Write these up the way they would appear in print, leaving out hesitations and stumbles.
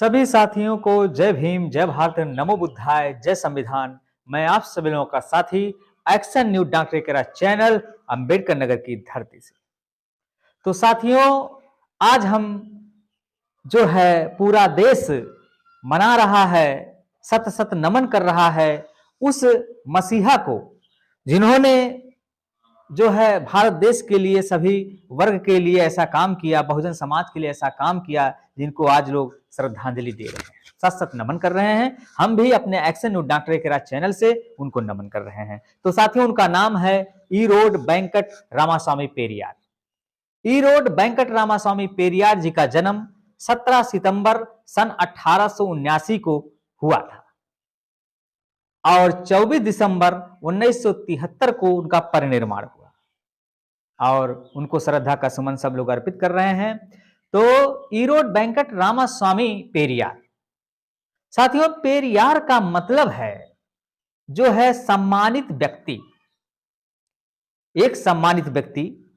सभी साथियों को जय भीम, जय भारत, नमो बुद्धाय, जय संविधान। मैं आप सभी लोगों का साथी एक्शन न्यूज डॉक्टर केरा चैनल अंबेडकर नगर की धरती से। तो साथियों, आज हम जो है पूरा देश मना रहा है, सत सत नमन कर रहा है उस मसीहा को जिन्होंने जो है भारत देश के लिए, सभी वर्ग के लिए ऐसा काम किया, बहुजन समाज के लिए ऐसा काम किया, जिनको आज लोग श्रद्धांजलि दे रहे हैं, सत सत नमन कर रहे हैं। हम भी अपने एक्शन न्यूज डॉक्टर केरा चैनल से उनको नमन कर रहे हैं। तो साथियों, उनका नाम है ईरोड वेंकट रामास्वामी पेरियार। ईरोड वेंकट रामास्वामी पेरियार जी का जन्म 17 सितंबर सन 1879 को हुआ था और 24 दिसंबर 1973 को उनका परिनिर्वाण हुआ और उनको श्रद्धा का सुमन सब लोग अर्पित कर रहे हैं। तो ईरोड वेंकट रामास्वामी पेरियार, साथियों, पेरियार का मतलब है जो है सम्मानित व्यक्ति, एक सम्मानित व्यक्ति।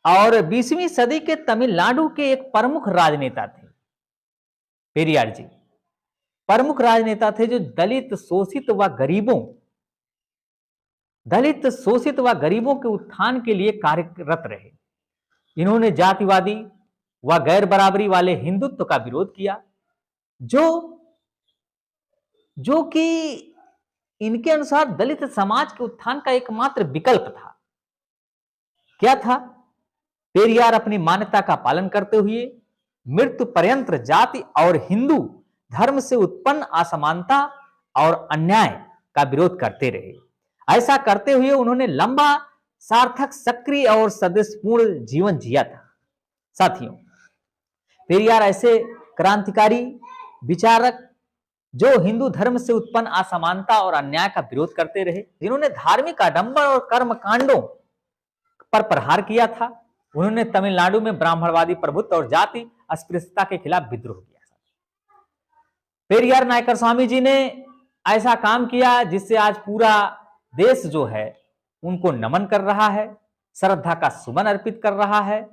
और 20वीं सदी के तमिलनाडु के एक प्रमुख राजनेता थे पेरियार जी। प्रमुख राजनेता थे जो दलित शोषित व गरीबों के उत्थान के लिए कार्यरत रहे। इन्होंने जातिवादी व गैर बराबरी वाले हिंदुत्व का विरोध किया, जो कि इनके अनुसार दलित समाज के उत्थान का एकमात्र विकल्प था। क्या था? पेरियार अपनी मान्यता का पालन करते हुए मृत्यु पर्यंत जाति और हिंदू धर्म से उत्पन्न असमानता और अन्याय का विरोध करते रहे। ऐसा करते हुए उन्होंने लंबा, सार्थक, सक्रिय और सदस्यपूर्ण जीवन जिया था। साथियों, पेरियार ऐसे क्रांतिकारी विचारक जो हिंदू धर्म से उत्पन्न असमानता और अन्याय का विरोध करते रहे, जिन्होंने धार्मिक आडंबर और कर्म कांडों पर प्रहार किया था। उन्होंने तमिलनाडु में ब्राह्मणवादी प्रभुत्व और जाति अस्पृश्यता के खिलाफ विद्रोह किया। पेरियार नायकर स्वामी जी ने ऐसा काम किया जिससे आज पूरा देश जो है उनको नमन कर रहा है, श्रद्धा का सुमन अर्पित कर रहा है।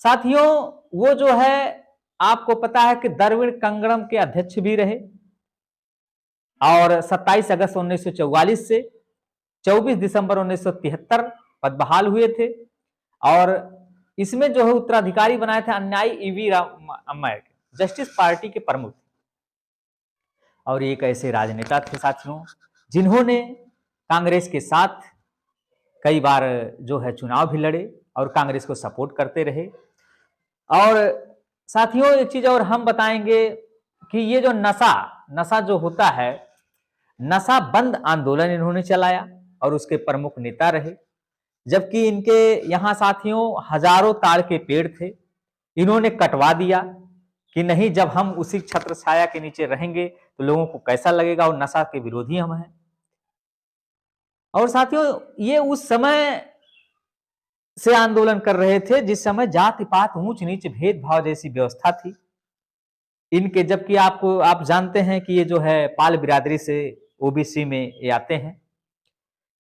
साथियों, वो जो है आपको पता है कि द्रविड़ कंगड़म के अध्यक्ष भी रहे और 27 अगस्त 1944 से 24 दिसंबर 1973 पद बहाल हुए थे। और इसमें जो है उत्तराधिकारी बनाए थे अन्यायी ईवी अम्मैयर, जस्टिस पार्टी के प्रमुख। और एक ऐसे राजनेता थे साथियों जिन्होंने कांग्रेस के साथ कई बार जो है चुनाव भी लड़े और कांग्रेस को सपोर्ट करते रहे। और साथियों, एक चीज और हम बताएंगे कि ये जो नशा जो होता है, नशा बंद आंदोलन इन्होंने चलाया और उसके प्रमुख नेता रहे। जबकि इनके यहां साथियों हजारों ताड़ के पेड़ थे, इन्होंने कटवा दिया कि नहीं, जब हम उसी छत्र छाया के नीचे रहेंगे तो लोगों को कैसा लगेगा, और नशा के विरोधी हम हैं। और साथियों, ये उस समय से आंदोलन कर रहे थे जिस समय जाति पात, ऊंच नीच, भेदभाव जैसी व्यवस्था थी इनके। जबकि आप जानते हैं कि ये जो है पाल बिरादरी से, ओबीसी में ये आते हैं।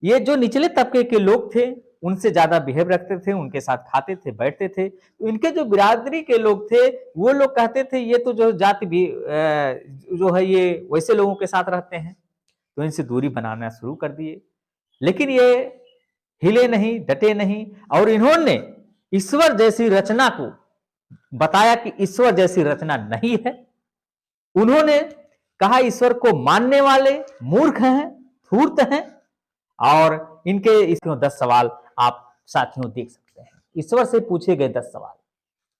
ये जो निचले तबके के लोग थे उनसे ज्यादा बिहेव रखते थे, उनके साथ खाते थे, बैठते थे। तो इनके जो बिरादरी के लोग थे वो लोग कहते थे ये तो जो जाति भी जो है ये वैसे लोगों के साथ रहते हैं, तो इनसे दूरी बनाना शुरू कर दिए। लेकिन ये हिले नहीं, डटे नहीं, और इन्होंने ईश्वर जैसी रचना को बताया कि ईश्वर जैसी रचना नहीं है। उन्होंने कहा ईश्वर को मानने वाले मूर्ख हैं, धूर्त हैं। और इनके इसमें 10 सवाल आप साथियों देख सकते हैं, ईश्वर से पूछे गए 10 सवाल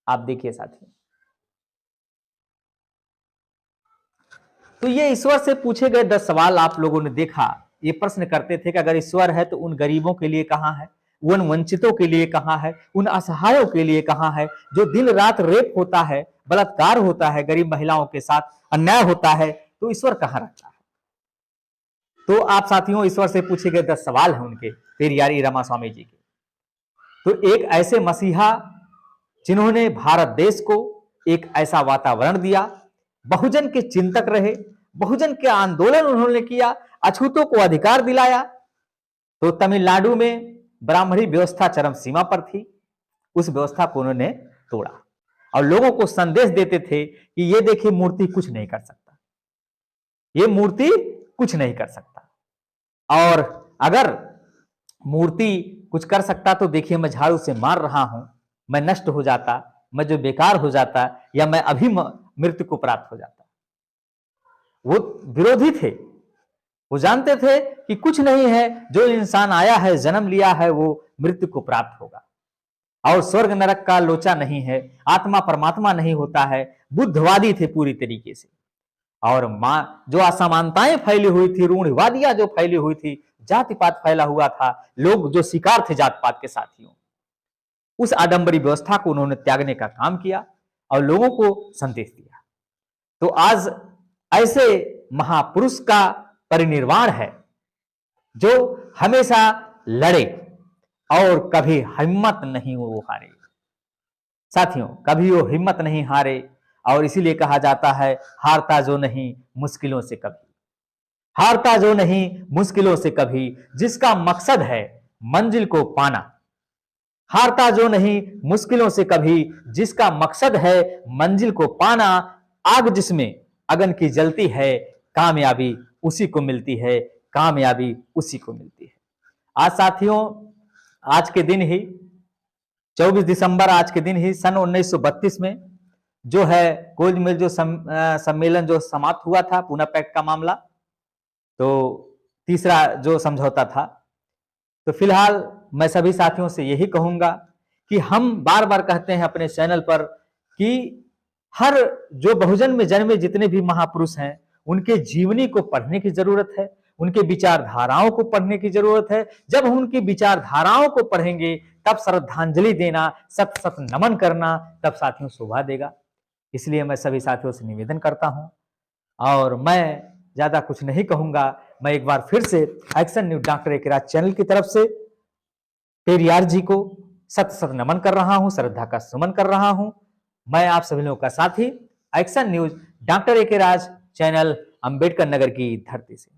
आप देखिए साथियों। तो ये ईश्वर से पूछे गए 10 सवाल आप लोगों ने देखा। ये प्रश्न करते थे कि अगर ईश्वर है तो उन गरीबों के लिए कहां है, उन वंचितों के लिए कहां है, उन असहायों के लिए कहां है, जो दिन रात रेप होता है, बलात्कार होता है, गरीब महिलाओं के साथ अन्याय होता है, तो ईश्वर कहां रहता है। तो आप साथियों, ईश्वर से पूछे गए 10 सवाल हैं उनके, पेरियार रामास्वामी जी के। तो एक ऐसे मसीहा जिन्होंने भारत देश को एक ऐसा वातावरण दिया, बहुजन के चिंतक रहे, बहुजन के आंदोलन उन्होंने किया, अछूतों को अधिकार दिलाया। तो तमिलनाडु में ब्राह्मणी व्यवस्था चरम सीमा पर थी, उस व्यवस्था को उन्होंने तोड़ा और लोगों को संदेश देते थे कि ये देखिए मूर्ति कुछ नहीं कर सकता, ये मूर्ति कुछ नहीं कर सकता, और अगर मूर्ति कुछ कर सकता तो देखिए मैं झाड़ू से मार रहा हूं, मैं नष्ट हो जाता, मैं जो बेकार हो जाता, या मैं अभी मृत्यु को प्राप्त हो जाता। वो विरोधी थे, वो जानते थे कि कुछ नहीं है, जो इंसान आया है, जन्म लिया है, वो मृत्यु को प्राप्त होगा, और स्वर्ग नरक का लोचा नहीं है, आत्मा परमात्मा नहीं होता है। बुद्धवादी थे पूरी तरीके से, और जो असमानताएं फैली हुई थी, रूढ़िवादियां जो फैली हुई थी, जाति पात फैला हुआ था, लोग जो शिकार थे जात पात के साथियों, उस आडंबरी व्यवस्था को उन्होंने त्यागने का काम किया और लोगों को संदेश दिया। तो आज ऐसे महापुरुष का परिनिर्वाण है जो हमेशा लड़े और कभी हिम्मत नहीं वो हारे। साथियों, कभी वो हिम्मत नहीं हारे, और इसीलिए कहा जाता है हारता जो नहीं मुश्किलों से कभी, हारता जो नहीं मुश्किलों से कभी, जिसका मकसद है मंजिल को पाना। हारता जो नहीं मुश्किलों से कभी, जिसका मकसद है मंजिल को पाना। आग जिसमें अगन की जलती है, कामयाबी उसी को मिलती है, कामयाबी उसी को मिलती है। आज साथियों, आज के दिन ही 24 दिसंबर, आज के दिन ही सन 1932 में जो है कोल मिल जो सम्मेलन जो समाप्त हुआ था, पूना पैक्ट का मामला, तो तीसरा जो समझौता था। तो फिलहाल मैं सभी साथियों से यही कहूंगा कि हम बार बार कहते हैं अपने चैनल पर कि हर जो बहुजन में जन्मे जितने भी महापुरुष हैं, उनके जीवनी को पढ़ने की जरूरत है, उनके विचारधाराओं को पढ़ने की जरूरत है। जब हम उनकी विचारधाराओं को पढ़ेंगे तब श्रद्धांजलि देना, सत सत नमन करना, तब साथियों शोभा देगा। इसलिए मैं सभी साथियों से निवेदन करता हूं, और मैं ज्यादा कुछ नहीं कहूंगा। मैं एक बार फिर से एक्शन न्यूज डॉक्टर एकेराज चैनल की तरफ से पेरियार जी को सत सत नमन कर रहा हूं, श्रद्धा का सुमन कर रहा हूं। मैं आप सभी लोगों का साथी एक्शन न्यूज डॉक्टर एकेराज चैनल, अंबेडकर नगर की धरती से।